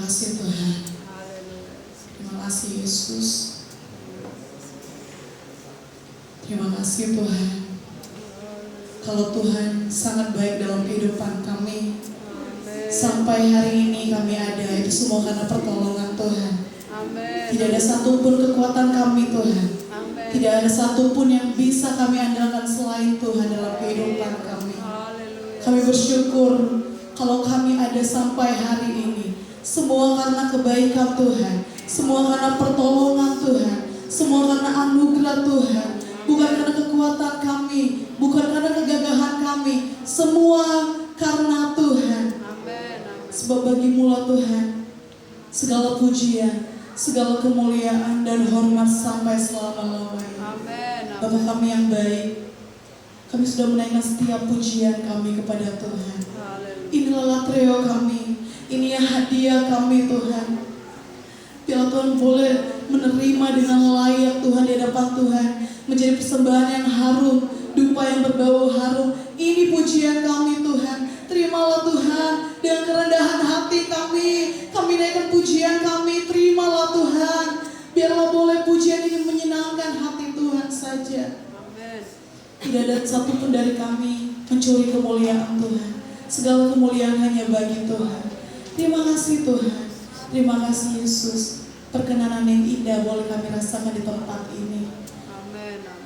kasih Tuhan. Terima kasih Yesus. Terima kasih Tuhan. Kalau Tuhan sangat baik dalam kehidupan kami, sampai hari ini kami ada, itu semua karena pertolongan Tuhan. Tidak ada satupun kekuatan kami Tuhan. Tidak ada satupun yang bisa kami andalkan selain Tuhan dalam kehidupan kami. Kami bersyukur kalau kami ada sampai hari ini. Semua karena kebaikan Tuhan, semua karena pertolongan Tuhan, semua karena anugerah Tuhan. Bukan karena kekuatan kami, bukan karena kegagahan kami, semua karena Tuhan. Sebab bagimu Tuhan segala pujian, segala kemuliaan dan hormat sampai selama-lamanya. Bapa kami yang baik, kami sudah menaikkan setiap pujian kami kepada Tuhan. Inilah latreo kami, ini hadiah kami Tuhan. Biarlah Tuhan boleh menerima dengan layak Tuhan di hadapan Tuhan, menjadi persembahan yang harum, dupa yang berbau harum. Ini pujian kami Tuhan. Terimalah Tuhan dengan kerendahan hati kami naikkan pujian kami. Terimalah Tuhan. Biarlah boleh pujian ini menyenangkan hati Tuhan saja. Tidak ada satupun dari kami mencuri kemuliaan Tuhan. Segala kemuliaan hanya bagi Tuhan. Terima kasih Tuhan. Terima kasih Yesus. Perkenanan yang indah boleh kami rasakan di tempat ini.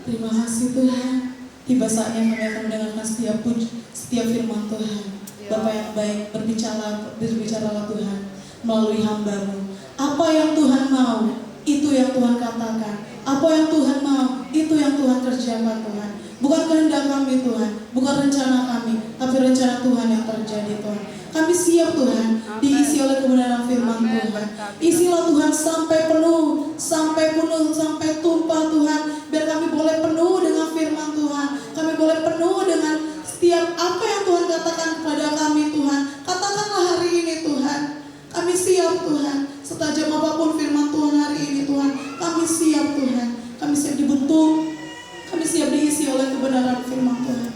Terima kasih Tuhan. Tiba saatnya kami akan mendengarkan setiap firman Tuhan. Bapa yang baik, berbicaralah Tuhan melalui hamba-Mu. Apa yang Tuhan mau, itu yang Tuhan katakan. Apa yang Tuhan mau, itu yang Tuhan kerjakan Tuhan. Bukan kehendak kami Tuhan, bukan rencana kami, tapi rencana Tuhan yang terjadi Tuhan. Kami siap Tuhan, diisi oleh kebenaran firman Tuhan. Isilah Tuhan sampai penuh, sampai tumpah Tuhan. Biar kami boleh penuh dengan firman Tuhan. Kami boleh penuh dengan setiap apa yang Tuhan katakan kepada kami Tuhan. Katakanlah hari ini Tuhan. Kami siap Tuhan. Setajam apapun firman Tuhan hari ini Tuhan, kami siap Tuhan. Kami siap dibentuk. Kami siap diisi oleh kebenaran firman Tuhan.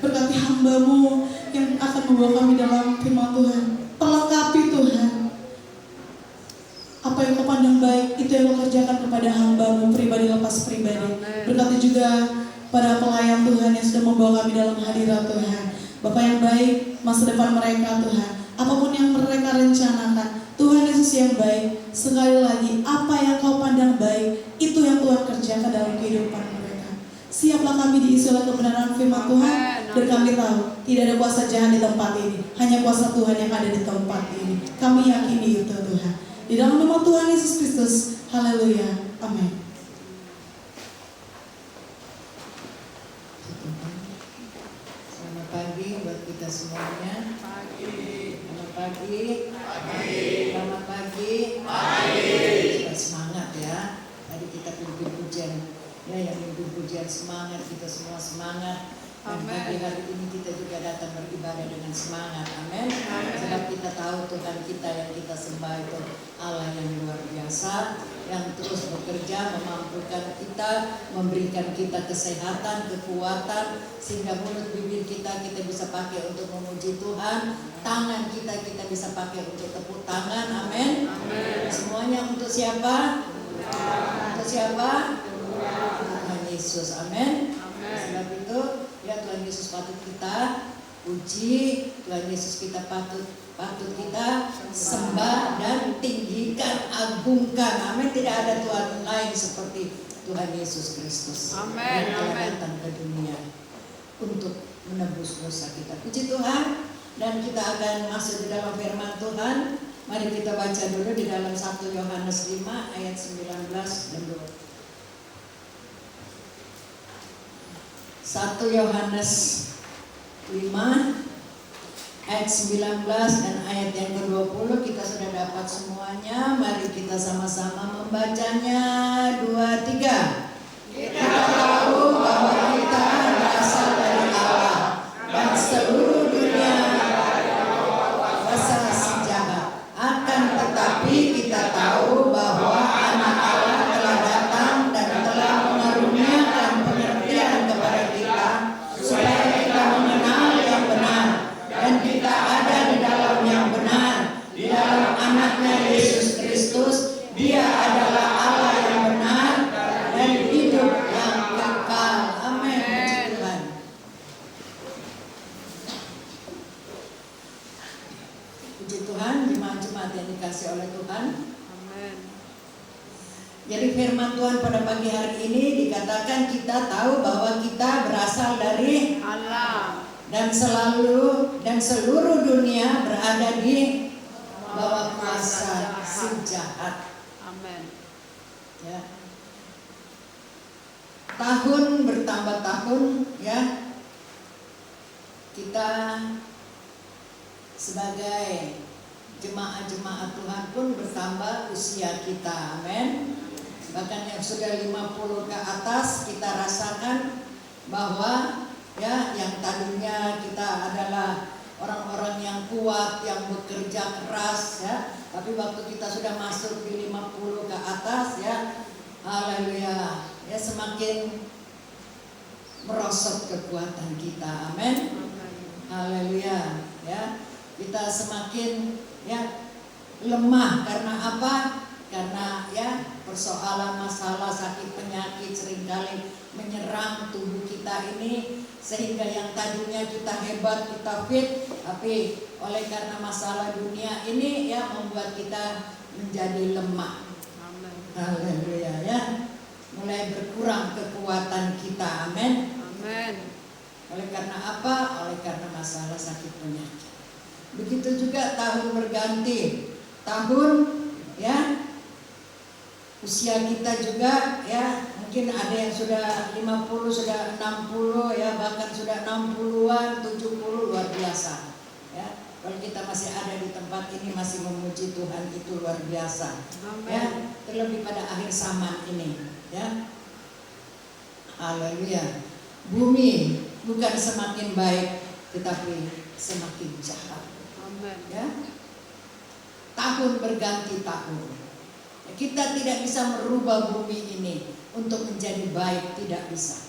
Berkati hamba-Mu yang akan membawa kami dalam firman Tuhan. Perlengkapi Tuhan. Apa yang Kau pandang baik, itu yang Kau kerjakan kepada hamba-Mu pribadi lepas pribadi. Berkati juga para pelayan Tuhan yang sudah membawa kami dalam hadirat Tuhan. Bapa yang baik, masa depan mereka Tuhan. Apapun yang mereka rencanakan, Tuhan Yesus yang baik. Sekali lagi, apa yang Kau pandang baik, itu yang Tuhan kerjakan dalam kehidupan mereka. Siaplah kami diisi oleh kebenaran firman Tuhan. Dan kami tahu tidak ada kuasa jahat di tempat ini, hanya kuasa Tuhan yang ada di tempat ini. Kami yakini itu Tuhan. Di dalam nama Tuhan Yesus Kristus. Haleluya. Amin. Selamat pagi buat kita semuanya. Selamat pagi. Selamat pagi. Kita semangat ya. Tadi kita pimpin pujian. Ya, yang pimpin pujian semangat, kita semua semangat. Dan pagi hari ini kita juga datang beribadah dengan semangat. Amin. Sebab kita tahu Tuhan kita yang kita sembah itu Allah yang luar biasa, yang terus bekerja memampukan kita, memberikan kita kesehatan, kekuatan, sehingga mulut bibir kita bisa pakai untuk memuji Tuhan, tangan kita bisa pakai untuk tepuk tangan. Amin. Semuanya untuk siapa? Untuk siapa? Tuhan Yesus. Amin. Sebab itu ya Tuhan Yesus patut kita puji, Tuhan Yesus kita patut kita sembah dan tinggikan, agungkan. Amin. Tidak ada Tuhan lain seperti Tuhan Yesus Kristus. Yang telah datang ke dunia untuk menebus dosa kita. Puji Tuhan. Dan kita akan masuk di dalam firman Tuhan. Mari kita baca dulu di dalam 1 Yohanes 5 ayat 19 dan 20. 1 Yohanes 5 ayat 19 dan ayat yang ke-20 kita sudah dapat semuanya. Mari kita sama-sama membacanya. 2, 3. Kita tahu bahwa kita berasal dari Allah dan seluruh dunia berasal si jahat. Akan tetapi kita tahu bahwa anak Allah telah datang dan telah mengaruniakan pengertian kepada kita supaya kita mengenal yang benar dan kita ada di dalam yang benar, di dalam anaknya firman Tuhan pada pagi hari ini dikatakan kita tahu bahwa kita berasal dari Allah dan seluruh dunia berada di bawah kuasa si jahat. amin Ya. Tahun bertambah tahun, ya. Kita sebagai jemaat-jemaat Tuhan pun bertambah usia kita. Amin. Bahkan yang sudah 50 ke atas kita rasakan bahwa ya yang tadinya kita adalah orang-orang yang kuat, yang bekerja keras ya, tapi waktu kita sudah masuk di 50 ke atas ya, haleluya, ya semakin merosot kekuatan kita. Amin. Haleluya, ya. Kita semakin ya lemah karena apa? Karena ya persoalan masalah sakit penyakit seringkali menyerang tubuh kita ini, sehingga yang tadinya kita hebat, kita fit, tapi oleh karena masalah dunia ini ya membuat kita menjadi lemah. amin Haleluya, ya. Mulai berkurang kekuatan kita. Amin. amin Oleh karena apa? Oleh karena masalah sakit penyakit. Begitu juga tahun berganti, tahun ya usia kita juga ya, mungkin ada yang sudah 50, sudah 60 ya, bahkan sudah 60-an, 70, luar biasa ya. Kalau kita masih ada di tempat ini masih memuji Tuhan, itu luar biasa ya, terlebih pada akhir zaman ini ya. Haleluya. Bumi bukan semakin baik tetapi semakin jahat amin ya. Tahun berganti tahun. Kita tidak bisa merubah bumi ini untuk menjadi baik, tidak bisa.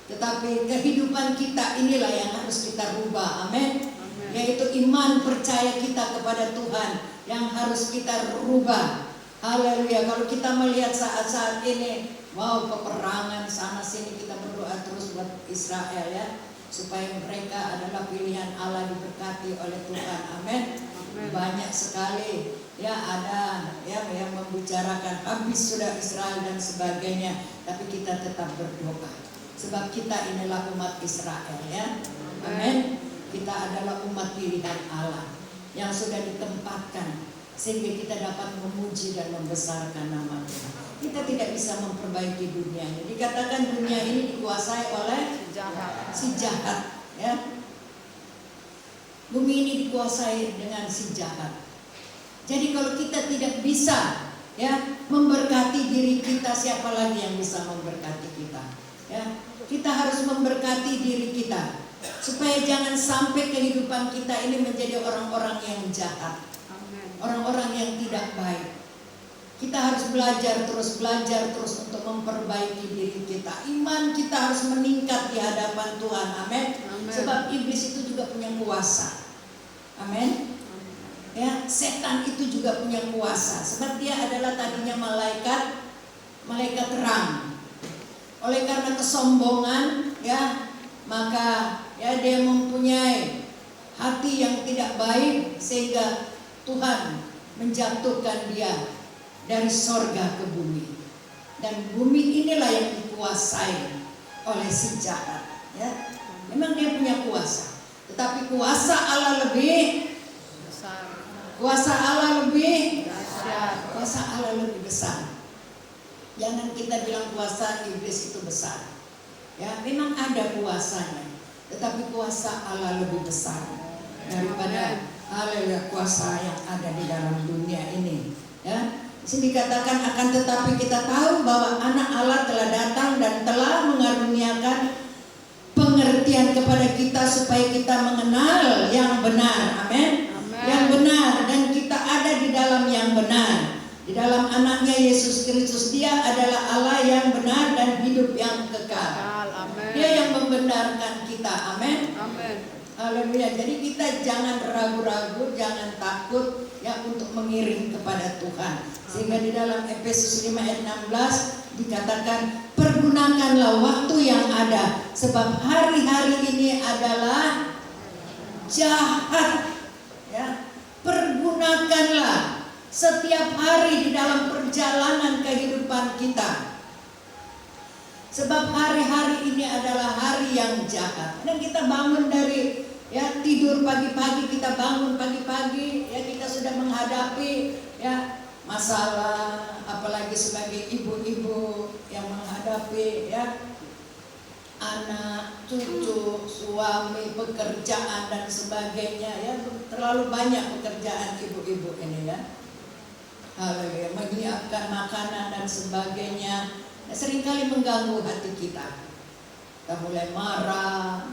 Tetapi kehidupan kita inilah yang harus kita rubah. Amin. Yaitu iman percaya kita kepada Tuhan yang harus kita rubah. Haleluya. Kalau kita melihat saat-saat ini, wow, peperangan sana sini, kita berdoa terus buat Israel ya, supaya mereka adalah pilihan Allah, diberkati oleh Tuhan. Amin. Banyak sekali ya ada ya yang membicarakan habis sudah Israel dan sebagainya, tapi kita tetap berdoa sebab kita inilah umat Israel ya. Amin. Kita adalah umat pilihan Allah yang sudah ditempatkan sehingga kita dapat memuji dan membesarkan nama Tuhan. Kita tidak bisa memperbaiki dunia ini. Dikatakan dunia ini dikuasai oleh si jahat ya. Bumi ini dikuasai dengan si jahat. Jadi kalau kita tidak bisa ya memberkati diri kita, siapa lagi yang bisa memberkati kita? Ya, kita harus memberkati diri kita supaya jangan sampai kehidupan kita ini menjadi orang-orang yang jahat, orang-orang yang tidak baik. Kita harus belajar terus untuk memperbaiki diri kita. Iman kita harus meningkat di hadapan Tuhan. Amin. Sebab iblis itu juga punya kuasa. Amin. Ya, setan itu juga punya kuasa. Sebab dia adalah tadinya malaikat terang. Oleh karena kesombongan, ya, maka ya dia mempunyai hati yang tidak baik sehingga Tuhan menjatuhkan dia dari sorga ke bumi. Dan bumi inilah yang dikuasai oleh si jahat. Ya, memang dia punya kuasa. Tetapi kuasa Allah lebih besar. Kuasa Allah lebih besar. Kuasa Allah lebih besar. Jangan kita bilang kuasa iblis itu besar. Ya, memang ada kuasanya. Tetapi kuasa Allah lebih besar daripada kuasa yang ada di dalam dunia ini. Ya, di sini dikatakan akan tetapi kita tahu bahwa anak Allah telah datang dan telah mengaruniakan pengertian kepada kita supaya kita mengenal yang benar. Amin. Yang benar, dan kita ada di dalam yang benar. Di dalam anaknya Yesus Kristus, dia adalah Allah yang benar dan hidup yang kekal. Dia yang membenarkan kita. Amin. Haleluya. Jadi kita jangan ragu-ragu, jangan takut ya untuk mengiring kepada Tuhan. Sehingga di dalam Efesus 5 ayat 16 dikatakan, pergunakanlah waktu yang ada sebab hari-hari ini adalah jahat. Ya, pergunakanlah setiap hari di dalam perjalanan kehidupan kita. Sebab hari-hari ini adalah hari yang jahat. Dan kita bangun dari tidur pagi-pagi, kita bangun pagi-pagi, kita sudah menghadapi masalah, apalagi sebagai ibu-ibu yang menghadapi anak, cucu, suami, pekerjaan dan sebagainya, terlalu banyak pekerjaan ibu-ibu ini Haleluya, menyiapkan makanan dan sebagainya. Seringkali mengganggu hati kita. Kita mulai marah,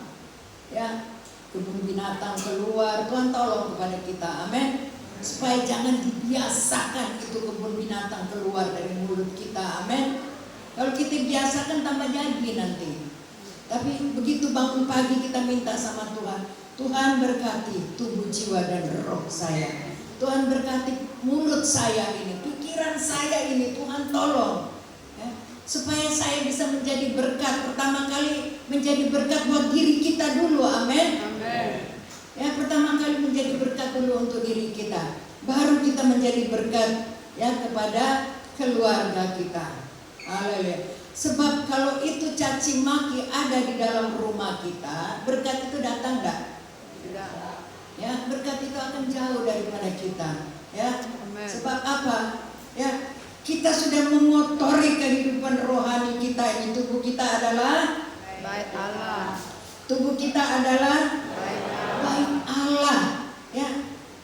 kebun binatang keluar. Tuhan tolong kepada kita, amin. Supaya jangan dibiasakan itu kebun binatang keluar dari mulut kita, amin. Kalau kita biasakan tambah jadi nanti. Tapi begitu bangun pagi kita minta sama Tuhan, Tuhan berkati tubuh, jiwa dan roh saya. Tuhan berkati mulut saya ini, pikiran saya ini, Tuhan tolong. Supaya saya bisa menjadi berkat. Pertama kali menjadi berkat buat diri kita dulu, amin. Pertama kali menjadi berkat dulu untuk diri kita, baru kita menjadi berkat kepada keluarga kita. Haleluya. Sebab kalau itu caci maki ada di dalam rumah kita, berkat itu datang enggak? Tidak. Berkat itu akan jauh daripada kita. Sebab apa? Kita sudah mengotori kehidupan rohani kita ini. Tubuh kita adalah bait Allah. Tubuh kita adalah bait Allah.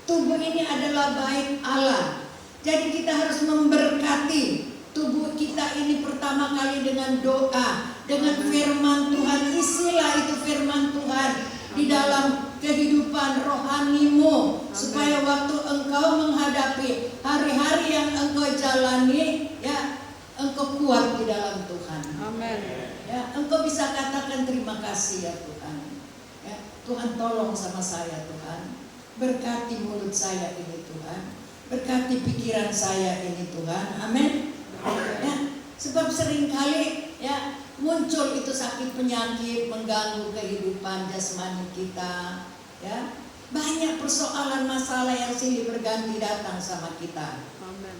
Tubuh ini adalah bait Allah. Jadi kita harus memberkati tubuh kita ini pertama kali dengan doa, dengan firman Tuhan. Isilah itu firman Tuhan di dalam kehidupan rohanimu, supaya waktu engkau menghadapi hari-hari yang engkau jalani, engkau kuat di dalam Tuhan. Amin. Engkau bisa katakan terima kasih ya Tuhan. Tuhan tolong sama saya Tuhan. Berkati mulut saya ini Tuhan. Berkati pikiran saya ini Tuhan. Amin. Sebab seringkali muncul itu sakit penyakit mengganggu kehidupan jasmani kita. Banyak persoalan masalah yang silih berganti datang sama kita. Amin.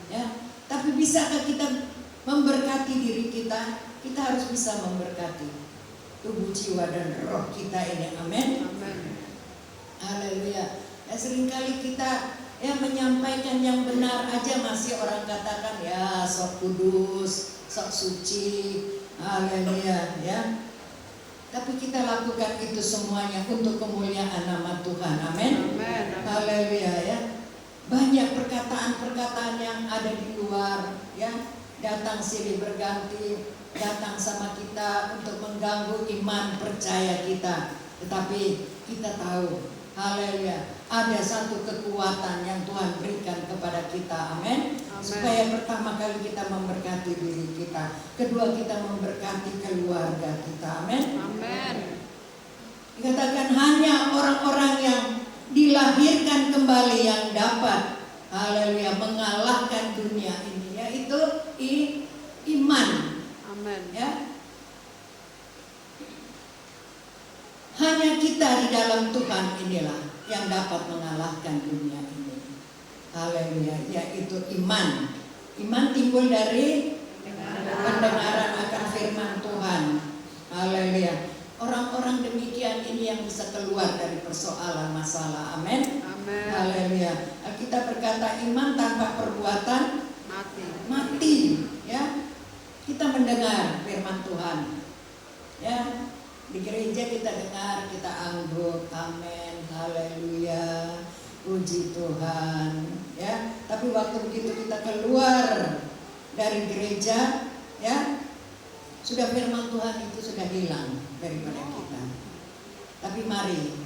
Tapi bisakah kita memberkati diri kita? Kita harus bisa memberkati tubuh, jiwa dan roh kita ini. Amin. Amin. Haleluya. Seringkali kita menyampaikan yang benar aja masih orang katakan sok kudus, sok suci. Haleluya. Tapi kita lakukan itu semuanya untuk kemuliaan nama Tuhan. Amin. Haleluya. Banyak perkataan-perkataan yang ada di luar datang silih berganti, datang sama kita untuk mengganggu iman percaya kita. Tetapi kita tahu, haleluya, ada satu kekuatan yang Tuhan berikan kepada kita. Amin. Supaya pertama kali kita memberkati diri kita, kedua kita memberkati keluarga kita. Amin. Dikatakan hanya orang-orang yang dilahirkan kembali yang dapat, haleluya, mengalahkan dunia ini, yaitu iman. Amin. Hanya kita di dalam Tuhan inilah yang dapat mengalahkan dunia ini. Haleluya, yaitu iman. Iman timbul dari pendengaran akan firman Tuhan. Haleluya. Orang-orang demikian ini yang bisa keluar dari persoalan masalah. Amin. Haleluya. Kita berkata iman tanpa perbuatan mati. Kita mendengar firman Tuhan. Di gereja kita dengar, kita angguk, amin, haleluya, puji Tuhan. Tapi waktu begitu kita keluar dari gereja, sudah firman Tuhan itu sudah hilang daripada kita. Tapi mari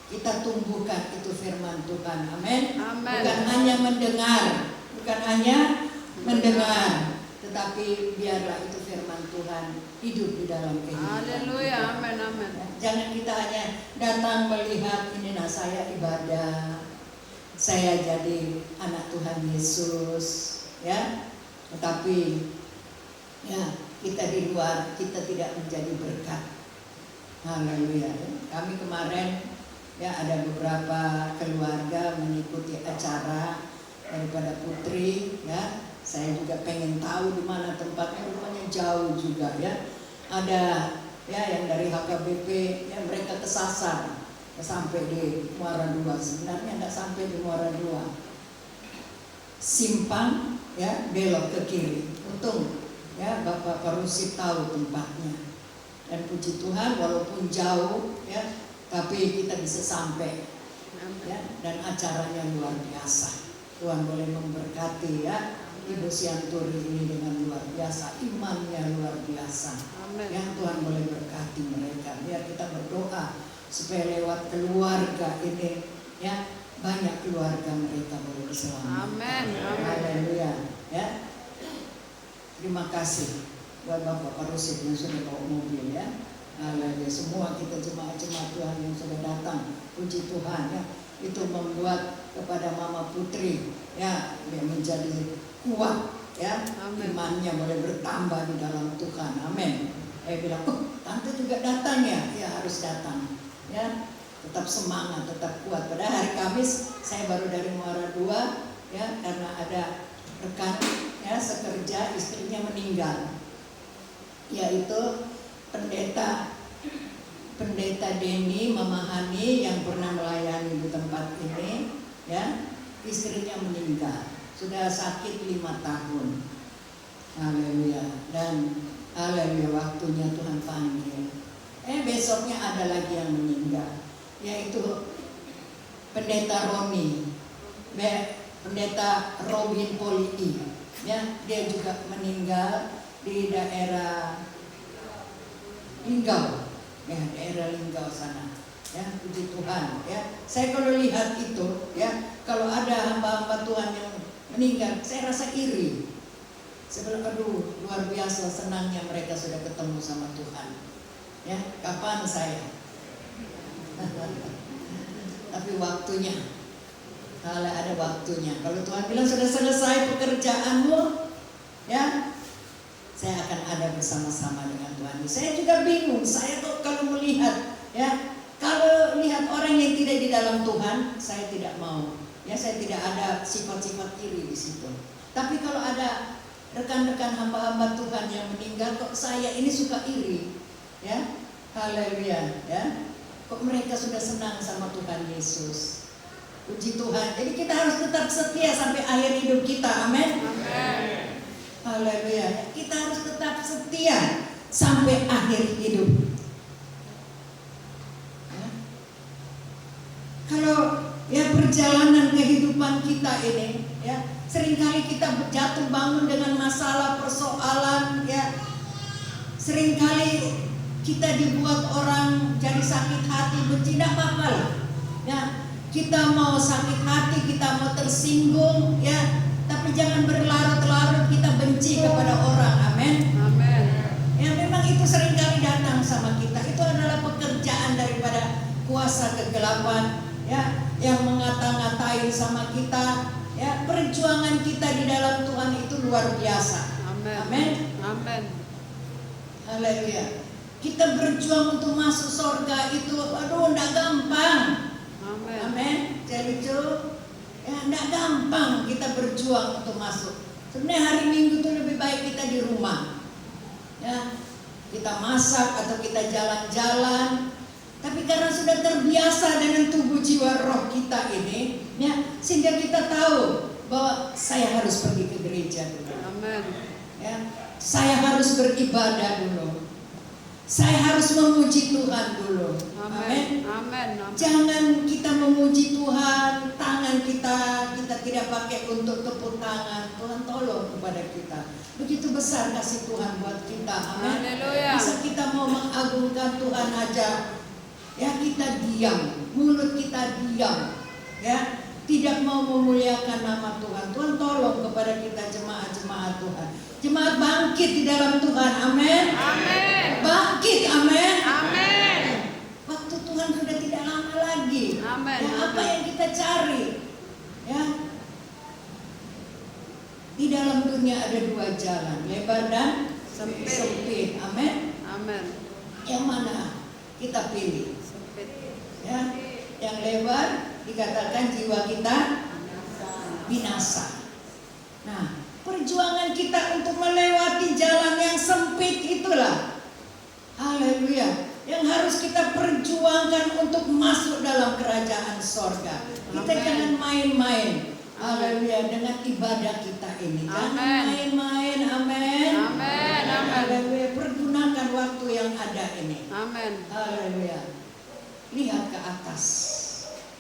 kita tumbuhkan itu firman Tuhan. Amin. Bukan hanya mendengar, tetapi biarlah itu firman Tuhan hidup di dalam kehidupan. Haleluya. Amin. Jangan kita hanya datang melihat ini, saya ibadah, saya jadi anak Tuhan Yesus, tetapi kita di luar, kita tidak menjadi berkat. Haleluya. Kami kemarin ada beberapa keluarga mengikuti acara daripada Putri ya. Saya juga pengen tahu di mana tempatnya, rumahnya jauh juga ya. Ada ya yang dari HKBP ya, mereka kesasar sampai di Muara II. Sebenarnya nggak sampai di Muara II. Simpang ya, belok ke kiri. Untung ya Bapak Parusit tahu tempatnya. Dan puji Tuhan walaupun jauh ya, tapi kita bisa sampai ya, dan acaranya luar biasa. Tuhan boleh memberkati ya Ibu Sianturi ini dengan luar biasa, imannya luar biasa. Amin. Ya Tuhan boleh berkati mereka. Biar kita berdoa supaya lewat keluarga ini ya banyak keluarga mereka boleh diselamatkan. Amin. Amin. Haleluya ya. Terima kasih buat Bapak Parusit yang sudah bawa mobil ya. Haleluya. Semua kita jemaat-jemaat Tuhan yang sudah datang, puji Tuhan ya. Itu membuat kepada Mama Putri ya, dia menjadi kuat ya. Amin. Imannya boleh bertambah di dalam Tuhan. Amin. Bilang, tante juga datang ya? Ya harus datang ya. Tetap semangat, tetap kuat. Pada hari Kamis saya baru dari Muara II ya, karena ada rekan ya sekerja istrinya meninggal, yaitu pendeta Denny Mama Hani yang pernah melayani di tempat ini ya, istrinya meninggal, sudah sakit 5 tahun. Haleluya. Dan haleluya, waktunya Tuhan panggil. Besoknya ada lagi yang meninggal, yaitu pendeta Roni, pendeta Robin Poli ya, dia juga meninggal di daerah Linggau ya, daerah Linggau sana ya, puji Tuhan ya. Saya kalau lihat itu ya, kalau ada hamba-hamba Tuhan yang meninggal, saya rasa iri. Saya bilang, aduh luar biasa senangnya mereka sudah ketemu sama Tuhan ya. Kapan saya tapi waktunya, kalau ada waktunya. Kalau Tuhan bilang sudah selesai pekerjaanmu ya, saya akan ada bersama-sama dengan Tuhan. Saya juga bingung, saya kok kalau melihat ya, kalau lihat orang yang tidak di dalam Tuhan, saya tidak mau ya, saya tidak ada sifat-sifat iri di situ. Tapi kalau ada rekan-rekan hamba-hamba Tuhan yang meninggal, kok saya ini suka iri ya. Haleluya ya. Kok mereka sudah senang sama Tuhan Yesus. Puji Tuhan. Jadi kita harus tetap setia sampai akhir hidup kita. Amin. Amin. Haleluya. Kita harus tetap setia sampai akhir hidup. Ya. Kalau ya perjalanan kehidupan kita ini ya, seringkali kita jatuh bangun dengan masalah, persoalan ya. Seringkali kita dibuat orang jadi sakit hati, benci, tidak apa-apa lah ya. Kita mau sakit hati, kita mau tersinggung ya, tapi jangan berlarut-larut kita benci kepada orang. Amin. Amin. Ya memang itu seringkali datang sama kita. Itu adalah pekerjaan daripada kuasa kegelapan ya, yang mengata-ngatain sama kita ya. Perjuangan kita di dalam Tuhan itu luar biasa. Amin. Amin. Amin. Haleluya. Kita berjuang untuk masuk surga itu, aduh enggak gampang. Amin. Amin. Jadi itu ya enggak gampang kita berjuang untuk masuk. Sebenarnya hari Minggu itu lebih baik kita di rumah ya, kita masak atau kita jalan-jalan. Tapi karena sudah terbiasa dengan tubuh jiwa roh kita ini ya, sehingga kita tahu bahwa saya harus pergi ke gereja dulu. Amin. Ya, saya harus beribadah dulu. Saya harus memuji Tuhan dulu. Amin. Amin. Jangan kita memuji Tuhan, tangan kita tidak pakai untuk tepuk tangan. Tuhan tolong kepada kita. Begitu besar kasih Tuhan buat kita. Amin. Haleluya. Masa kita mau mengagungkan Tuhan aja, ya kita diam, mulut kita diam, ya tidak mau memuliakan nama Tuhan. Tuhan tolong kepada kita jemaat-jemaat Tuhan. Jemaat bangkit di dalam Tuhan. Amin. Amin. Bangkit. Amin. Amin. Waktu Tuhan sudah tidak lama lagi. Amin. Ya, apa yang kita cari? Ya. Di dalam dunia ada 2 jalan, lebar dan sempit. Amin. Amin. Yang mana kita pilih? Sempit. Ya. Yang lebar dikatakan jiwa kita binasa. Nah, perjuangan kita untuk melewati jalan yang sempit itulah, haleluya, yang harus kita perjuangkan untuk masuk dalam kerajaan sorga. Kita Amen. jangan main-main, haleluya, dengan ibadah kita ini. Jangan Amen. main-main, amin. Amin. Amin. Haleluya, pergunakan waktu yang ada ini. Amin. Haleluya. Lihat ke atas,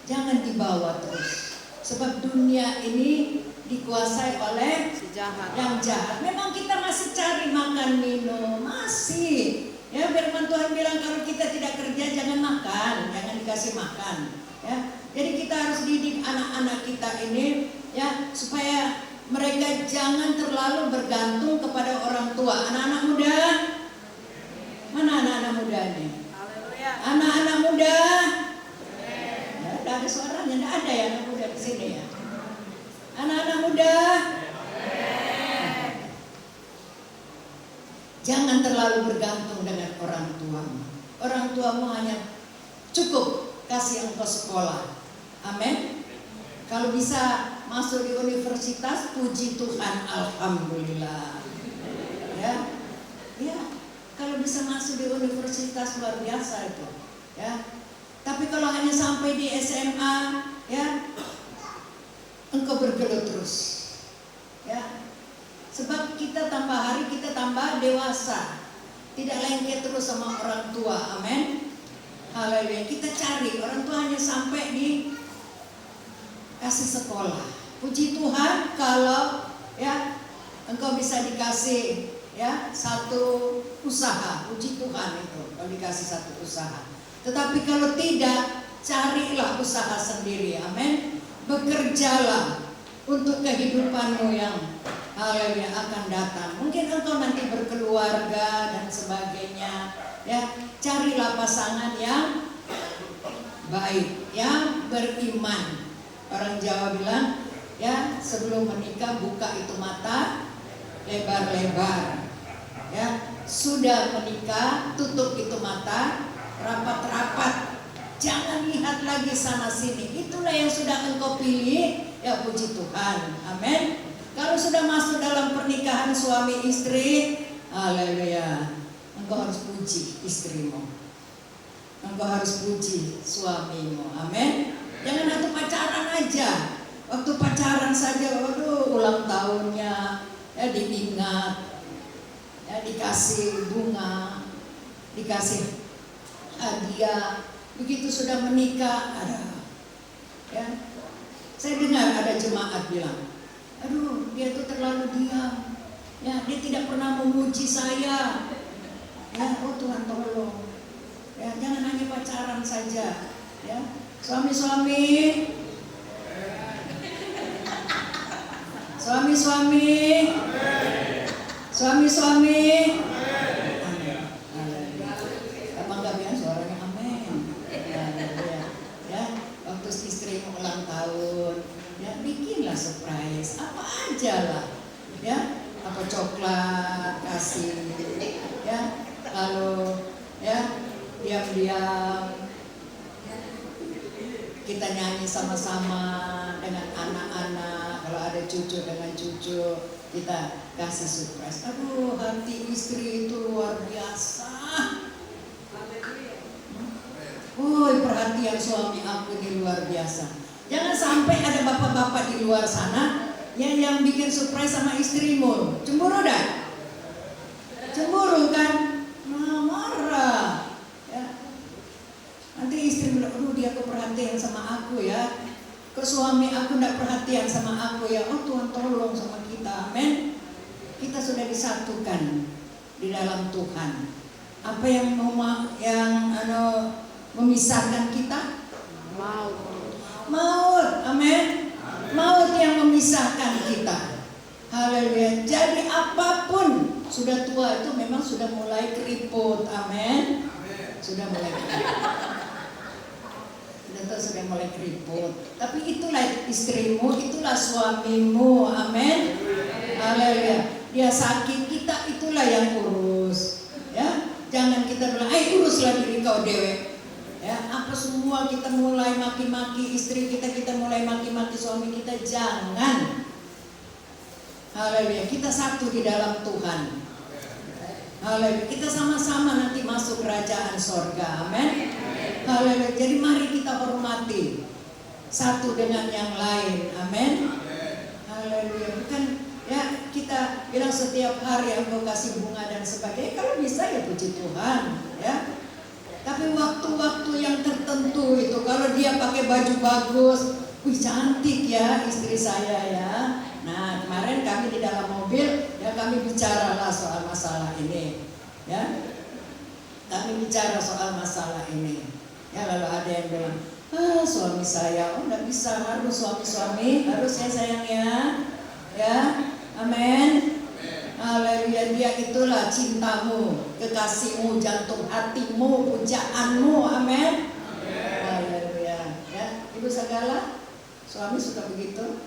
jangan dibawa terus, sebab dunia ini dikuasai oleh Si jahat. yang jahat. Memang kita masih cari makan minum, masih. Ya, firman Tuhan bilang kalau kita tidak kerja jangan makan, jangan dikasih makan. Ya, jadi kita harus didik anak-anak kita ini, ya, supaya mereka jangan terlalu bergantung kepada orang tua. Anak-anak muda, mana anak-anak muda ini? Haleluya. Anak-anak muda, ya, tidak ada suaranya, tidak ada ya anak muda di sini ya. Anak-anak muda, jangan terlalu bergantung dengan orang tuamu. Orang tuamu hanya cukup kasih engkau sekolah. Amin. Kalau bisa masuk di universitas, puji Tuhan, alhamdulillah. Ya, ya. Kalau bisa masuk di universitas luar biasa itu. Ya. Tapi kalau hanya sampai di SMA, ya, engkau bergelut terus. Ya. Sebab kita tambah hari kita tambah dewasa. Tidak lengket terus sama orang tua. Amin. Haleluya. Kita cari orang tua hanya sampai di kasih sekolah. Puji Tuhan kalau ya engkau bisa dikasih ya satu usaha. Puji Tuhan itu kalau dikasih satu usaha. Tetapi kalau tidak, carilah usaha sendiri. Amin. Bekerjalah untuk kehidupanmu yang haleluya akan datang. Mungkin engkau nanti berkeluarga dan sebagainya. Ya, carilah pasangan yang baik, yang beriman. Orang Jawa bilang, ya, sebelum menikah buka itu mata lebar-lebar. Ya, sudah menikah tutup itu mata rapat-rapat. Jangan lihat lagi sana sini. Itulah yang sudah engkau pilih. Ya, puji Tuhan. Amin. Kalau sudah masuk dalam pernikahan suami istri, haleluya, engkau harus puji istrimu. Engkau harus puji suamimu. Amin. Jangan waktu pacaran aja. Waktu pacaran saja, waduh, ulang tahunnya ya diingat, ya dikasih bunga, dikasih hadiah. Begitu sudah menikah, ada, ya. Saya dengar ada jemaat bilang, aduh, dia tuh terlalu diam. Ya, dia tidak pernah memuji saya. Ya, oh Tuhan tolong. Ya, jangan hanya pacaran saja. Ya, suami-suami, suami-suami, suami-suami. Amin. Abang Gabian suaranya amin. Ya, waktu istrimu ulang tahun, ya bikinlah surprise, apa aja lah, ya, apa coklat kasih, ya, lalu ya diam-diam kita nyanyi sama-sama dengan anak-anak, kalau ada cucu dengan cucu kita kasih surprise. Aduh, hati istri itu luar biasa. Woi, perhatian suami aku ini luar biasa. Jangan sampai ada bapak-bapak di luar sana yang bikin surprise sama istrimu. Cemburu dah? Cemburu kan? Nah, marah. Ya. Nanti istri bilang, aduh dia keperhatian sama aku ya. Ke suami aku tidak perhatian sama aku ya. Oh Tuhan tolong sama kita. Amin. Kita sudah disatukan di dalam Tuhan. Apa yang memisahkan kita? Maut. Maut, amin. Maut yang memisahkan kita. Haleluya. Jadi apapun sudah tua itu memang sudah mulai keriput, amin. Sudah mulai keriput. Sudah mulai keriput. Tapi itulah istrimu, itulah suamimu, amin. Haleluya. Dia sakit, kita itulah yang urus. Ya, jangan kita bilang, uruslah diri kau dewe. Ya, apa apa semua kita mulai maki-maki istri kita, kita mulai maki-maki suami kita, jangan. Haleluya, kita satu di dalam Tuhan. Haleluya, kita sama-sama nanti masuk kerajaan sorga. Amin. Haleluya, jadi mari kita hormati satu dengan yang lain. Amin. Haleluya, bukan ya kita bilang setiap hari aku kasih bunga dan sebagainya. Kalau bisa ya puji Tuhan ya. Tapi waktu-waktu yang tertentu itu, kalau dia pakai baju bagus, wih cantik ya istri saya ya. Nah kemarin kami di dalam mobil ya, kami bicara lah soal masalah ini ya. Kami bicara soal masalah ini ya. Lalu ada yang bilang, suami saya, oh enggak bisa, harus suami-suami, harus ya sayangnya ya. Amin. Haleluya, dia itulah cintamu, kekasihmu, jantung hatimu, pujaanmu. Amin. Haleluya ya. Ibu segala, suami suka begitu?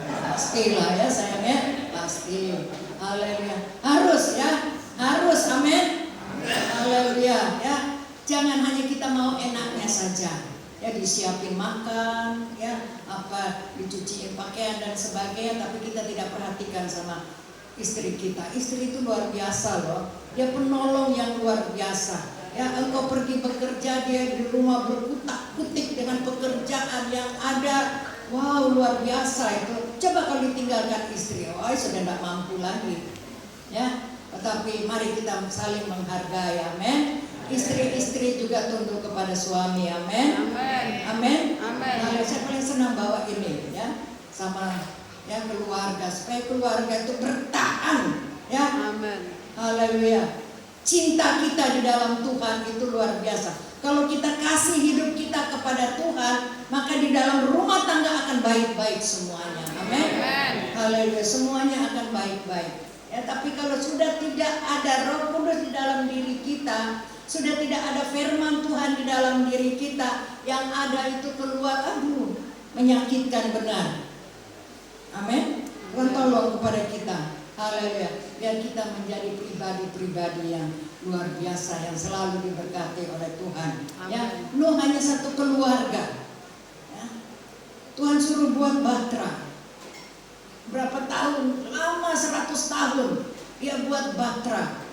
Pastilah ya sayangnya, pasti. Haleluya, harus ya, harus. Amin. Haleluya ya. Jangan hanya kita mau enaknya saja ya, disiapin makan ya, apa dicuciin pakaian dan sebagainya, tapi kita tidak perhatikan sama istri kita. Istri itu luar biasa loh, dia penolong yang luar biasa ya. Engkau pergi bekerja, dia di rumah berkutak-kutik dengan pekerjaan yang ada. Wow, luar biasa itu. Coba kalau ditinggalkan istri, oh sudah tidak mampu lagi ya. Tetapi mari kita saling menghargai. Amin. Istri-istri juga tunduk kepada suami. Amin. Amin. Nah, saya paling senang bawa ini ya, sama ya keluarga, supaya keluarga itu bertahan ya. Amin. Haleluya. Cinta kita di dalam Tuhan itu luar biasa. Kalau kita kasih hidup kita kepada Tuhan, maka di dalam rumah tangga akan baik-baik semuanya. Amin. Haleluya, semuanya akan baik-baik. Ya, tapi kalau sudah tidak ada Roh Kudus di dalam diri kita, sudah tidak ada firman Tuhan di dalam diri kita, yang ada itu keluar, menyakitkan benar. Amin. Tuhan tolong kepada kita. Haleluya. Biar kita menjadi pribadi-pribadi yang luar biasa, yang selalu diberkati oleh Tuhan. Ya, Nuh hanya satu keluarga. Ya. Tuhan suruh buat bahtera. Berapa tahun? Lama 100 tahun dia buat bahtera.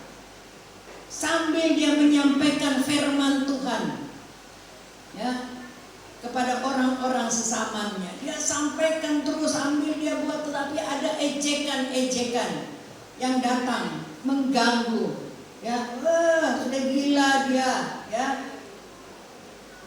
Sambil dia menyampaikan firman Tuhan. Ya. Kepada orang-orang sesamanya, dia sampaikan terus, sambil dia buat, tetapi ada ejekan-ejekan yang datang mengganggu. Ya, sudah gila dia, ya,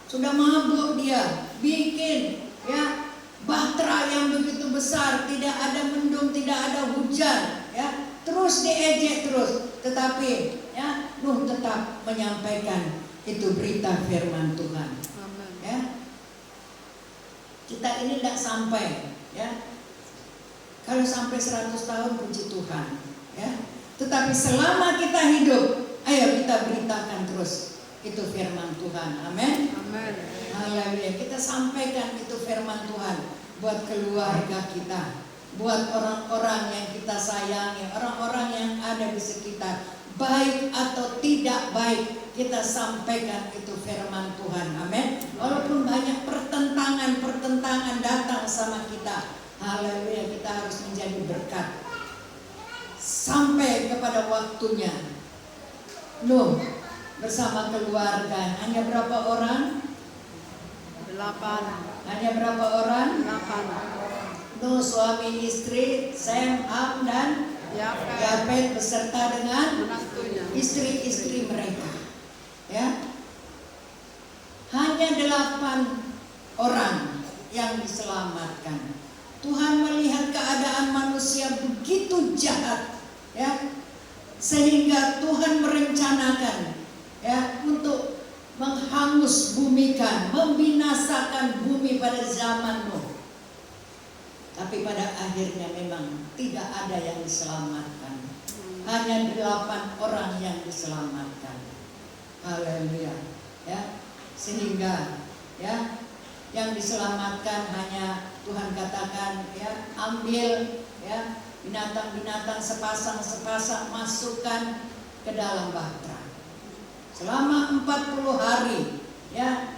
sudah mabuk dia, bikin ya bahtera yang begitu besar, tidak ada mendung, tidak ada hujan, ya, terus diejek terus, tetapi ya Nuh tetap menyampaikan itu berita firman Tuhan. Ya. Kita ini tidak sampai ya. Kalau sampai 100 tahun puji Tuhan ya. Tetapi selama kita hidup, ayo kita beritakan terus itu firman Tuhan. Amin. Amin. Haleluya. Kita sampaikan itu firman Tuhan buat keluarga kita, buat orang-orang yang kita sayangi, orang-orang yang ada di sekitar, baik atau tidak baik, kita sampaikan itu firman Tuhan. Amin. Walaupun banyak pertentangan datang sama kita, haleluya, kita harus menjadi berkat sampai kepada waktunya. Nuh bersama keluarga, hanya berapa orang? 8. Hanya berapa orang? 8. Nuh suami istri, Sem, Ham dan Yafet beserta dengan Menantunya. istri-istri mereka. Ya, hanya 8 orang yang diselamatkan. Tuhan melihat keadaan manusia begitu jahat, ya, sehingga Tuhan merencanakan, ya, untuk menghangus bumikan, membinasakan bumi pada zaman Nuh. Tapi pada akhirnya memang tidak ada yang diselamatkan. Hanya 8 orang yang diselamatkan. Haleluya. Ya, sehingga ya yang diselamatkan hanya Tuhan katakan ya, ambil ya binatang-binatang sepasang-sepasang, masukkan ke dalam bahtera. Selama 40 hari ya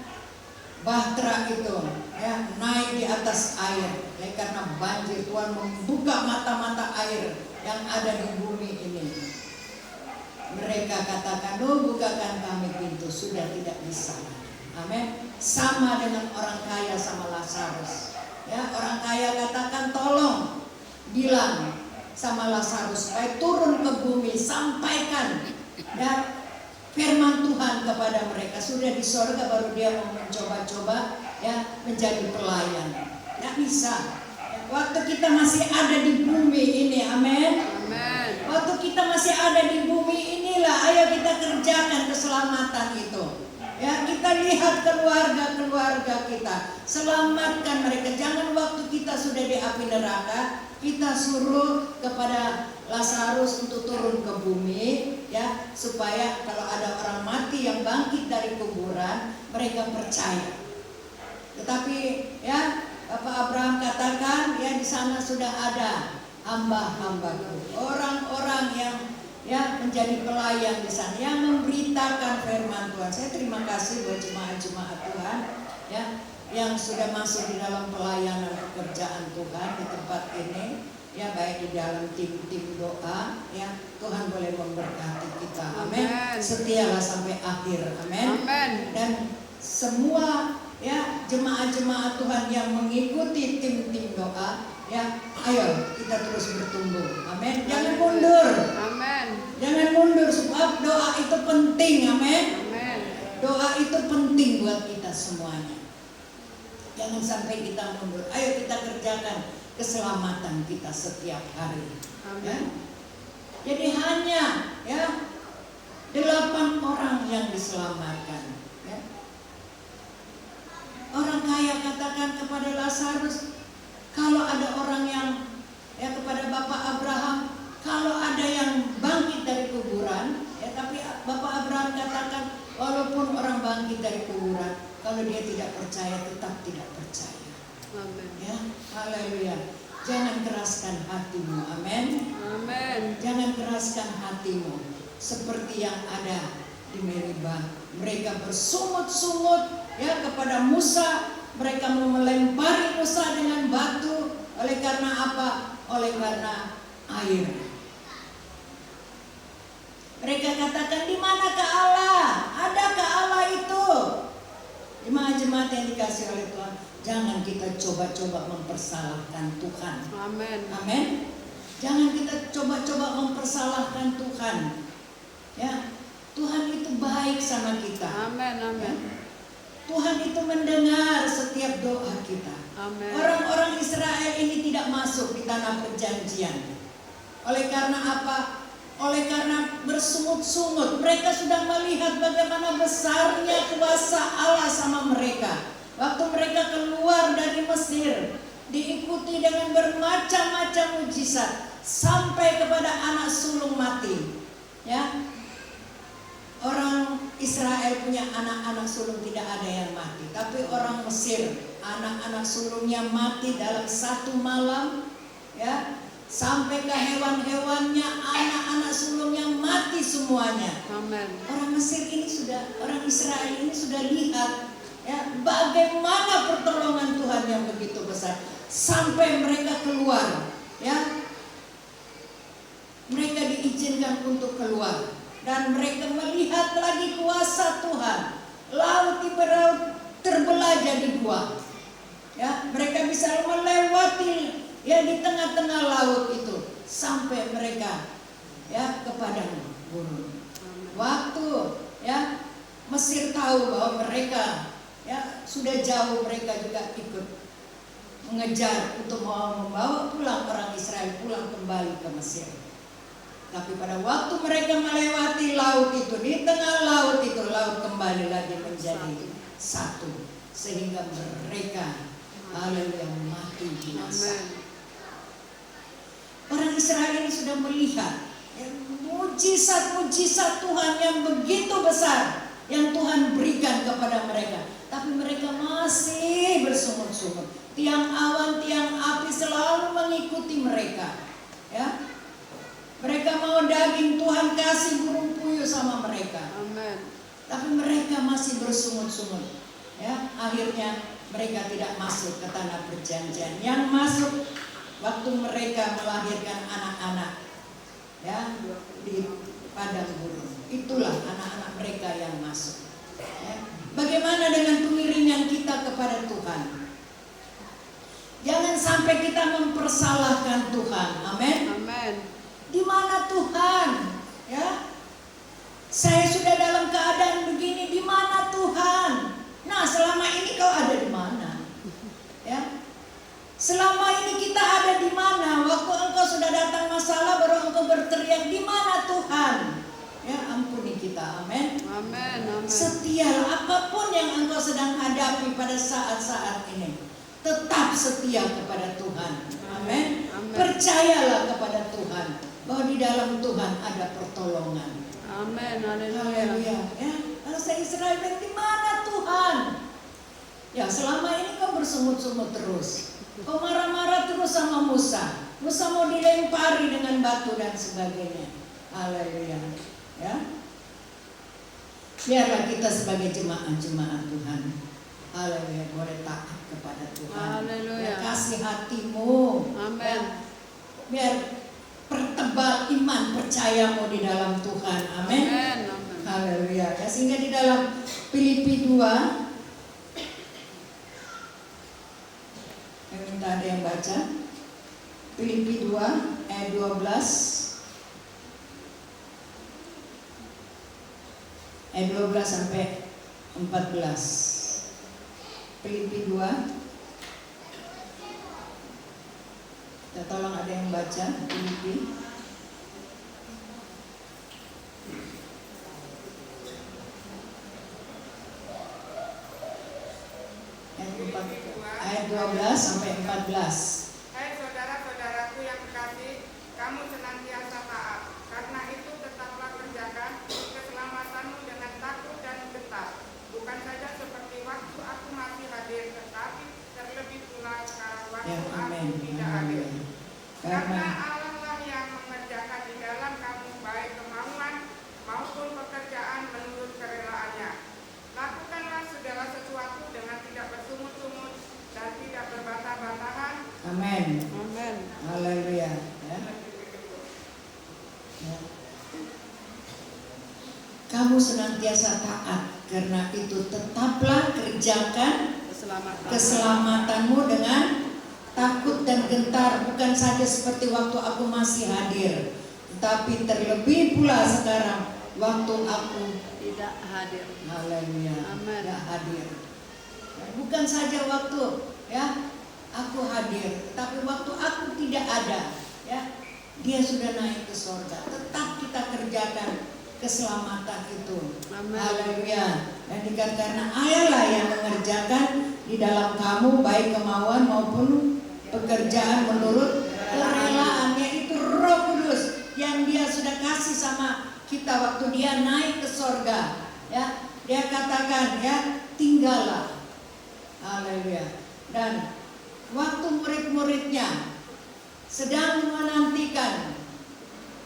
bahtera itu ya naik di atas air ya, karena banjir. Tuhan membuka mata-mata air yang ada di bumi ini. Mereka katakan, oh bukakan kami pintu, sudah tidak bisa. Amin. Sama dengan orang kaya sama Lazarus. Ya, orang kaya katakan, tolong bilang sama Lazarus supaya turun ke bumi, sampaikan ya firman Tuhan kepada mereka. Sudah di sorga baru dia mau mencoba-coba ya menjadi pelayan. Nggak bisa. Waktu kita masih ada di bumi ini, amin. Amen. Waktu kita masih ada di bumi inilah, ayo kita kerjakan keselamatan itu. Ya, kita lihat keluarga-keluarga kita, selamatkan mereka. Jangan waktu kita sudah di api neraka, kita suruh kepada Lazarus untuk turun ke bumi, ya, supaya kalau ada orang mati yang bangkit dari kuburan, mereka percaya. Tetapi, ya, Bapak Abraham katakan, ya di sana sudah ada hamba-hambaku, orang-orang yang ya menjadi pelayan di sana yang memberitakan firman Tuhan. Saya terima kasih buat jemaat-jemaat Tuhan ya yang sudah masuk di dalam pelayanan pekerjaan Tuhan di tempat ini ya, baik di dalam tim-tim doa ya. Tuhan boleh memberkati kita. Amin. Setialah sampai akhir. Amin. Dan semua ya jemaat-jemaat Tuhan yang mengikuti tim-tim doa ya, ayo kita terus bertumbuh. Amin. Jangan mundur. Amen. Jangan mundur, sebab doa itu penting. Amin. Amen. Doa itu penting buat kita semuanya. Jangan sampai kita mundur. Ayo kita kerjakan keselamatan kita setiap hari. Ya. Amen. Jadi hanya ya 8 orang yang diselamatkan. Ya. Orang kaya katakan kepada Lazarus, kalau ada orang yang ya kepada Bapak Abraham, kalau ada yang bangkit dari kuburan, ya tapi Bapak Abraham katakan, walaupun orang bangkit dari kuburan, kalau dia tidak percaya, tetap tidak percaya. Amen. Ya, haleluya. Jangan keraskan hatimu, amin. Amen. Jangan keraskan hatimu seperti yang ada di Meribah. Mereka bersungut-sungut ya kepada Musa. Mereka mau melempari Musa dengan batu. Oleh karena apa? Oleh karena air. Mereka katakan, di manakah Allah? Adakah Allah itu? Jemaat-jemaat yang dikasih oleh Tuhan, jangan kita coba-coba mempersalahkan Tuhan. Amen. Amin. Jangan kita coba-coba mempersalahkan Tuhan. Ya, Tuhan itu baik sama kita. Amen. Amen. Tuhan itu mendengar setiap doa kita. Amen. Orang-orang Israel ini tidak masuk di tanah perjanjian. Oleh karena apa? Oleh karena bersungut-sungut. Mereka sudah melihat bagaimana besarnya kuasa Allah sama mereka. Waktu mereka keluar dari Mesir, diikuti dengan bermacam-macam mujizat sampai kepada anak sulung mati. Ya, orang Israel punya anak-anak sulung tidak ada yang mati, tapi orang Mesir anak-anak sulungnya mati dalam satu malam, ya, sampai ke hewan-hewannya, anak-anak sulungnya mati semuanya. Amen. Orang Mesir ini sudah, orang Israel ini sudah lihat ya bagaimana pertolongan Tuhan yang begitu besar sampai mereka keluar, ya. Mereka diizinkan untuk keluar. Dan mereka melihat lagi kuasa Tuhan. Laut terbelah jadi 2. Ya, mereka bisa melewati ya di tengah-tengah laut itu sampai mereka ya ke padang gurun. Waktu ya Mesir tahu bahwa mereka ya sudah jauh, mereka juga ikut mengejar untuk membawa pulang orang Israel pulang kembali ke Mesir. Tapi pada waktu mereka melewati laut itu, di tengah laut itu, laut kembali lagi menjadi satu. Sehingga mereka, haleluya, mati binasa. Orang Israel ini sudah melihat ya, mujizat-mujizat Tuhan yang begitu besar yang Tuhan berikan kepada mereka. Tapi mereka masih bersungut-sungut. Tiang awan, tiang api selalu mengikuti mereka. Ya. Mereka mau daging, Tuhan kasih burung puyuh sama mereka. Amen. Tapi mereka masih bersungut-sungut. Ya, akhirnya mereka tidak masuk ke tanah perjanjian. Yang masuk waktu mereka melahirkan anak-anak, ya, di padang gurun. Itulah anak-anak mereka yang masuk. Ya. Bagaimana dengan pengiringan kita kepada Tuhan? Jangan sampai kita mempersalahkan Tuhan. Amin. Amin. Di mana Tuhan? Ya, saya sudah dalam keadaan begini. Di mana Tuhan? Nah, selama ini kau ada di mana? Ya, selama ini kita ada di mana? Waktu engkau sudah datang masalah, baru engkau berteriak, di mana Tuhan? Ya, ampuni kita. Amin. Amin. Amin. Setia apapun yang engkau sedang hadapi pada saat-saat ini, tetap setia kepada Tuhan. Amin. Amin. Percayalah kepada Tuhan bahwa di dalam Tuhan ada pertolongan. Amin. Haleluya. Haleluya. Ya, bangsa Israel bilang, di mana Tuhan? Ya, selama ini kau bersungut-sungut terus. Kau marah-marah terus sama Musa. Musa mau dilempari dengan batu dan sebagainya. Haleluya. Ya. Biarlah kita sebagai jemaat-jemaat Tuhan, haleluya, boleh taat kepada Tuhan. Haleluya. Ya, kasih hatimu. Amin. Ya, biar pertebal iman percayamu di dalam Tuhan. Amin. Amin. Amin. Haleluya. Ya, sehingga di dalam Filipi 2, saya minta ada yang baca. Filipi 2 ayat 12. Ayat 12 sampai 14. Filipi 2. Kita tolong ada yang baca Filipi. Ayat 12 sampai 14. Hai saudara-saudaraku yang kekasih, kamu senantiasa taat. Karena itu tetaplah kerjakan keselamatanmu dengan takut dan gentar. Bukan saja seperti waktu aku masih hadir, tetapi terlebih pula sekarang waktu Ya, aku amin. tidak hadir. Karena Karena Allah lah yang mengerjakan di dalam kamu baik kemauan maupun pekerjaan menurut kerelaannya. Lakukanlah segala sesuatu dengan tidak bersungut-sungut dan tidak berbantah-bantahan. amin. Amin. Haleluya. Ya. Ya. Kamu senantiasa taat, karena itu tetaplah kerjakan Keselamatan. keselamatanmu dengan takut dan gentar, bukan saja seperti waktu aku masih hadir, tetapi terlebih pula sekarang waktu aku Tidak hadir. haleluya Amin. tidak hadir. Ya, bukan saja waktu ya aku hadir, tapi waktu aku tidak ada, ya dia sudah naik ke sorga. Tetap kita kerjakan keselamatan itu. Amin. Haleluya. Dan karena Allah lah yang mengerjakan di dalam kamu baik kemauan maupun pekerjaan menurut kerelaannya. Itu Roh Kudus yang dia sudah kasih sama kita waktu dia naik ke sorga. Ya, dia katakan ya, tinggallah. Haleluya. Dan waktu murid-muridnya sedang menantikan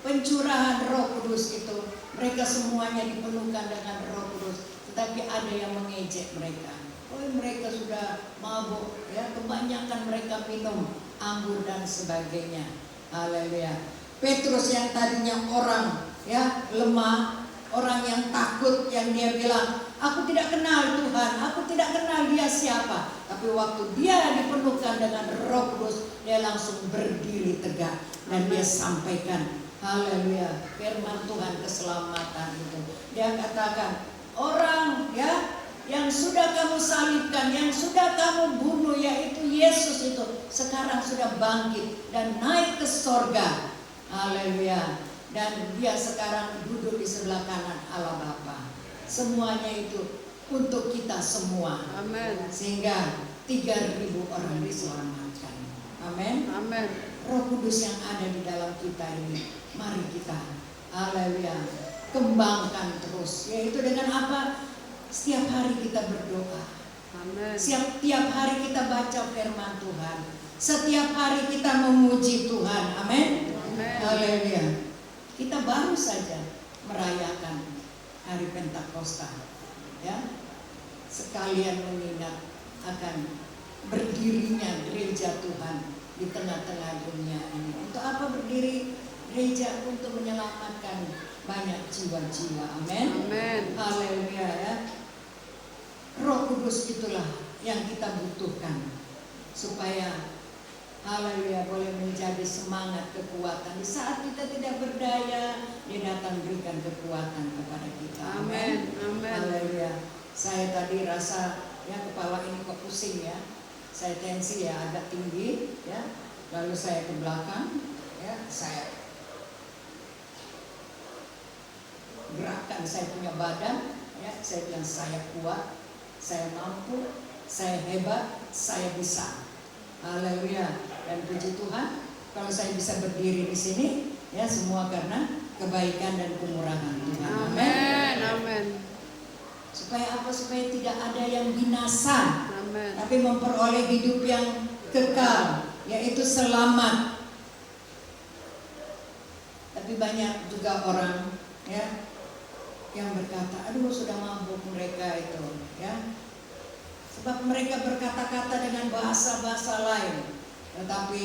pencurahan Roh Kudus itu, mereka semuanya dipenuhkan dengan Roh Kudus, tetapi ada yang mengejek mereka. Oh, mereka sudah mabuk, ya, kebanyakan mereka minum anggur dan sebagainya. Haleluya. Petrus yang tadinya orang ya lemah, orang yang takut, yang dia bilang, aku tidak kenal Tuhan, aku tidak kenal dia siapa. Tapi waktu dia dipenuhkan dengan Roh Kudus, dia langsung berdiri tegak dan dia sampaikan, haleluya, firman Tuhan keselamatan itu. Dia katakan, orang ya yang sudah kamu salibkan, yang sudah kamu bunuh, yaitu Yesus itu, sekarang sudah bangkit dan naik ke sorga. Haleluya. Dan dia sekarang duduk di sebelah kanan Allah Bapa. Semuanya itu untuk kita semua. Amin. Sehingga 3.000 orang diselamatkan. Amin. Amin. Roh Kudus yang ada di dalam kita ini, mari kita, haleluya, kembangkan terus. Yaitu dengan apa? Setiap hari kita berdoa. Amin. Setiap hari kita baca firman Tuhan. Setiap hari kita memuji Tuhan. Amin. Amin. Haleluya. Kita baru saja merayakan hari Pentakosta, ya. sekalian mengingat akan berdirinya gereja Tuhan di tengah-tengah dunia ini. Untuk apa berdiri gereja? Untuk menyelamatkan banyak jiwa-jiwa. Amin. Amin. Haleluya ya. Roh Kudus itulah yang kita butuhkan supaya haleluya boleh menjadi semangat, kekuatan. Di saat kita tidak berdaya, Dia datang berikan kekuatan kepada kita. Amin. Amin. Haleluya. Saya tadi rasa ya kepala ini kok pusing ya. Saya tensi ya agak tinggi ya. Lalu saya ke belakang ya, saya gerakan saya punya badan ya, saya bilang saya kuat, saya mampu, saya hebat, saya bisa. Haleluya. Dan puji Tuhan, kalau saya bisa berdiri di sini ya semua karena kebaikan dan kemurahan Tuhan. Amin. Amin. Supaya apa? Supaya tidak ada yang binasa, Amin. tapi memperoleh hidup yang kekal, yaitu selamat. Tapi banyak juga orang ya yang berkata, aduh sudah mabuk mereka itu ya. Sebab mereka berkata-kata dengan bahasa-bahasa lain. Tetapi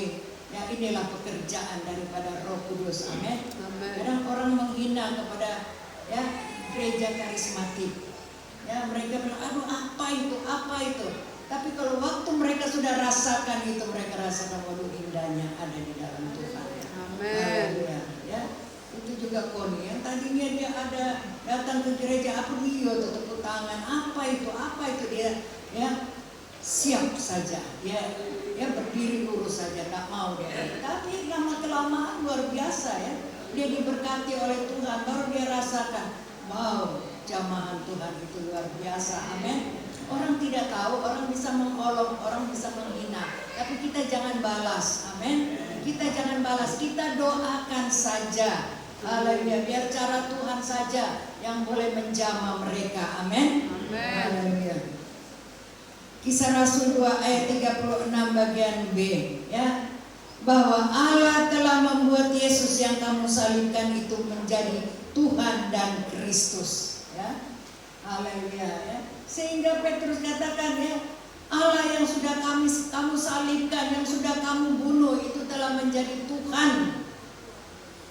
ya inilah pekerjaan daripada Roh Kudus. Amin. Amin. Kadang orang menghina kepada ya gereja karismatik. Ya mereka bilang, aduh apa itu, apa itu. Tapi kalau waktu mereka sudah rasakan itu, mereka rasakan waduh indahnya ada di dalam Tuhan. Amin. Haleluya. Ya, itu juga Koni yang tadinya dia ada datang ke gereja apa dia tepuk tangan, apa itu dia ya siap saja, dia berdiri lurus saja, tak mau dia. Tapi lama kelamaan luar biasa ya, dia diberkati oleh Tuhan, baru dia rasakan, wow, jamahan Tuhan itu luar biasa. Amin. Orang tidak tahu, orang bisa mengolok, orang bisa menghina, tapi kita jangan balas. Amin. Kita jangan balas, kita doakan saja. Haleluya, biar cara Tuhan saja yang boleh menjamah mereka. Amin. Haleluya. Kisah Rasul 2 ayat 36 bagian B ya, bahwa Allah telah membuat Yesus yang kamu salibkan itu menjadi Tuhan dan Kristus ya. Haleluya ya. Sehingga Petrus katakan ya, Allah yang sudah kamu salibkan, yang sudah kamu bunuh itu telah menjadi Tuhan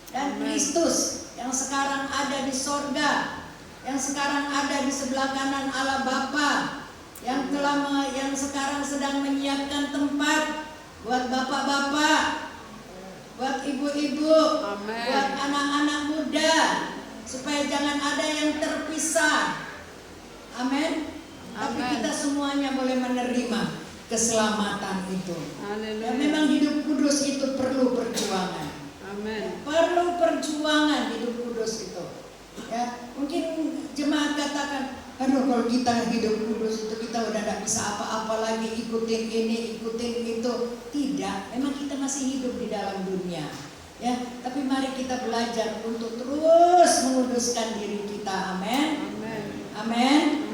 dan Kristus yang sekarang ada di sorga, yang sekarang ada di sebelah kanan Allah Bapa, yang sekarang sedang menyiapkan tempat buat bapak-bapak, buat ibu-ibu, buat anak-anak muda, supaya jangan ada yang terpisah. Amin. Tapi kita semuanya boleh menerima keselamatan itu. Dan memang hidup kudus itu perlu perjuangan. Amin. Perlu perjuangan hidup kudus itu. Ya, mungkin jemaat katakan, aduh kalau kita hidup kudus itu kita udah tidak bisa apa-apa lagi, ikutin ini, ikutin itu. Tidak, memang kita masih hidup di dalam dunia. Ya, tapi mari kita belajar untuk terus menguduskan diri kita. Amin. Amin.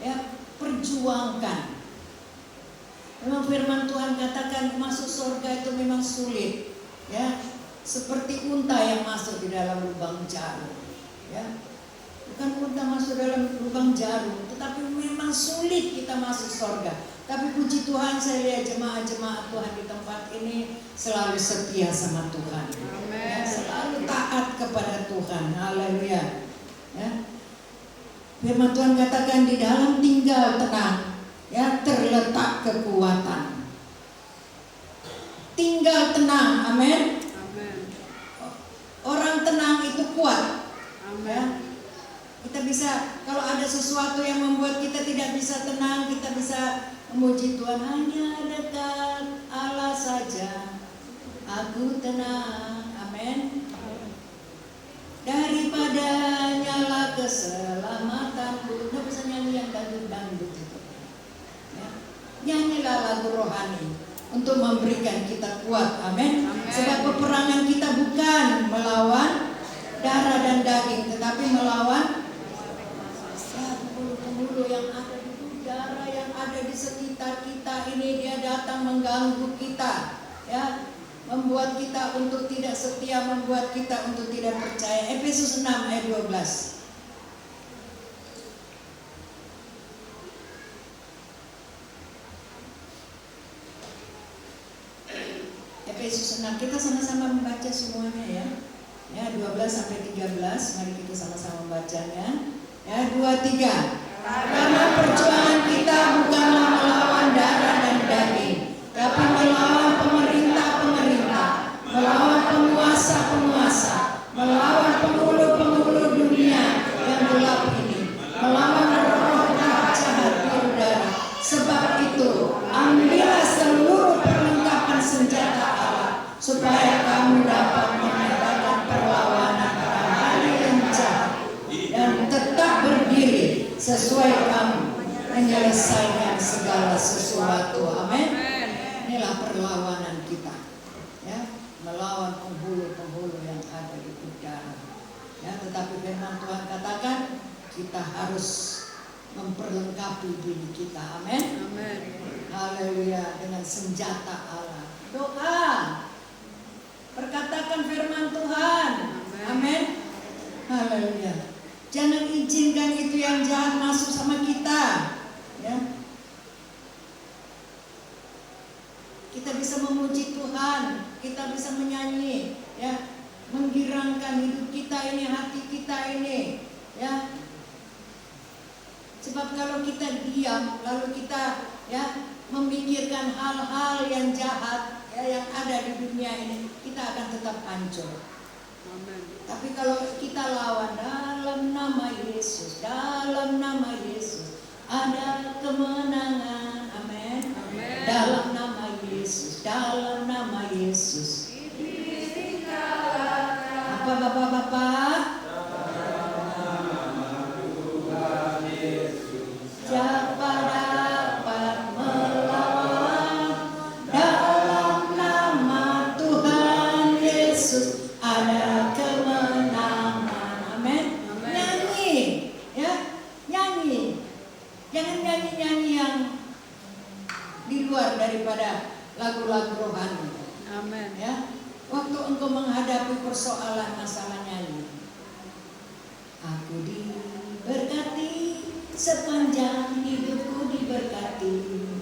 Ya, perjuangkan. Memang firman Tuhan katakan masuk surga itu memang sulit. Ya, seperti unta yang masuk di dalam lubang jarum. Ya, bukan unta masuk dalam lubang jarum, tetapi memang sulit kita masuk surga. Tapi puji Tuhan, saya lihat jemaat-jemaat Tuhan di tempat ini selalu setia sama Tuhan. Ya, selalu taat kepada Tuhan. Haleluya. Ya. Firman Tuhan katakan di dalam tinggal tenang ya terletak kekuatan. Tinggal tenang, amin. Orang tenang itu kuat. Ya. Kita bisa, kalau ada sesuatu yang membuat kita tidak bisa tenang, kita bisa memuji Tuhan. Hanya dekat Allah saja aku tenang, amin. Daripada nyala keselamatanku. Nggak bisa nyanyi yang dangdut-dangdut itu ya. Nyanyilah lagu rohani untuk memberikan kita kuat, amin. Sebab peperangan kita bukan melawan darah dan daging, tetapi melawan penghulu yang ada di udara, yang ada di sekitar kita ini. Dia datang mengganggu kita ya, membuat kita untuk tidak setia, membuat kita untuk tidak percaya. Efesus 6 ayat 12. Yesus senang. Kita sama-sama membaca semuanya ya. Ya, 12 sampai 13, mari kita sama-sama membacanya. Ya, 2, 3. Karena perjuangan kita bukanlah melawan darah dan daging, tapi melawan pemerintah-pemerintah, melawan penguasa-penguasa, melawan penghulu-penghulu dunia yang gelap ini, melawan roh jahat di udara. Sebab itu, ambillah seluruh perlengkapan senjata Allah, supaya kamu dapat mengadakan perlawanan pada hari yang jahat dan tetap berdiri sesuai kamu menyelesaikan segala sesuatu. Amin. Inilah perlawanan kita, ya, melawan penghulu-penghulu yang ada di udara. Ya, tetapi firman Tuhan katakan kita harus memperlengkapi diri kita. Amin. Amin. Haleluya, dengan senjata Allah. Doa, perkatakan firman Tuhan. Amin. Haleluya. Jangan izinkan itu yang jahat masuk sama kita. Ya. Kita bisa memuji Tuhan, kita bisa menyanyi, ya, menggirangkan hidup kita ini, hati kita ini, ya. Sebab kalau kita diam, lalu kita, ya, memikirkan hal-hal yang jahat, ya, yang ada di dunia ini, kita akan tetap hancur. Amin. Tapi kalau kita lawan dalam nama Yesus, dalam nama Yesus ada kemenangan. Amin. Amin. Dalam nama Yesus, dalam nama Yesus. Apa Bapak-bapak? Siapa dapat melawan? Dalam nama Tuhan Yesus ada kemenangan. Amin. Nyanyi, ya, nyanyi. Jangan nyanyi-nyanyi yang di luar daripada lagu-lagu rohani. Amin. Ya, waktu engkau menghadapi persoalan masalah nyanyi. Aku diberkati, sepanjang hidupku diberkati.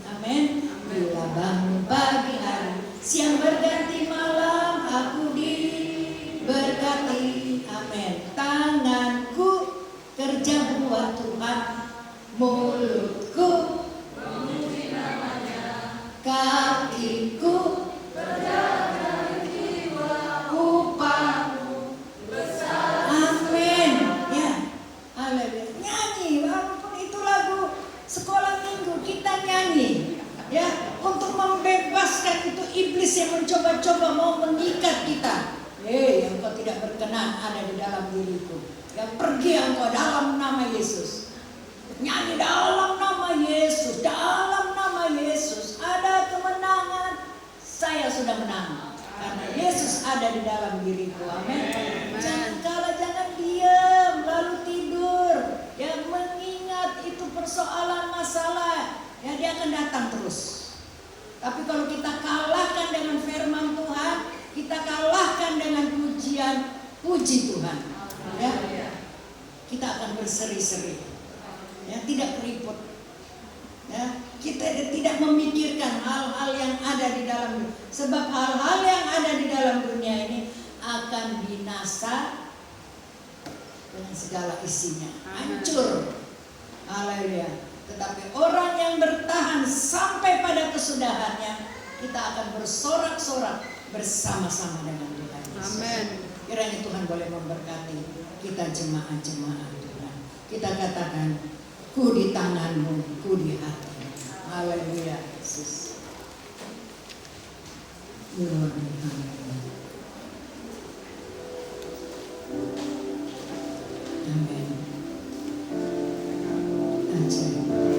Amin. Bila bangun pagi hari, siang berganti malam, aku diberkati. Amin. Tanganku kerja buat Tuhan, mulutku memuji namanya, kakiku berjalan jiwa, upahmu besar. Amin. Ya, haleluya. Nyanyi, walaupun itu lagu sekolah minggu, kita nyanyi, ya, untuk membebaskan itu iblis yang mencoba-coba mau mengikat kita. Engkau tidak berkenan ada di dalam diriku. Ya, pergi engkau dalam nama Yesus. Nyanyi dalam nama Yesus, dalam nama Yesus ada kemenangan. Saya sudah menang karena Yesus ada di dalam diriku. Amin. Jangan kalah, jangan diam lalu tidur. Ya, mengingat itu persoalan masalah, ya, dia akan datang terus. Tapi kalau kita kalahkan dengan firman Tuhan, kita kalahkan dengan pujian, puji Tuhan, ya, kita akan berseri-seri, ya, tidak keriput, ya, kita tidak memikirkan hal-hal yang ada di dalam dunia. Sebab hal-hal yang ada di dalam dunia ini akan binasa dengan segala isinya, hancur. Haleluya. Tetapi orang yang bertahan sampai pada kesudahannya, kita akan bersorak-sorak bersama-sama dengan Tuhan Yesus. Amin. Kiranya Tuhan boleh memberkati kita jemaah-jemaah Tuhan. Kita katakan, ku di tanganmu, ku di hatimu. Haleluya Yesus. Amin. Ajaib.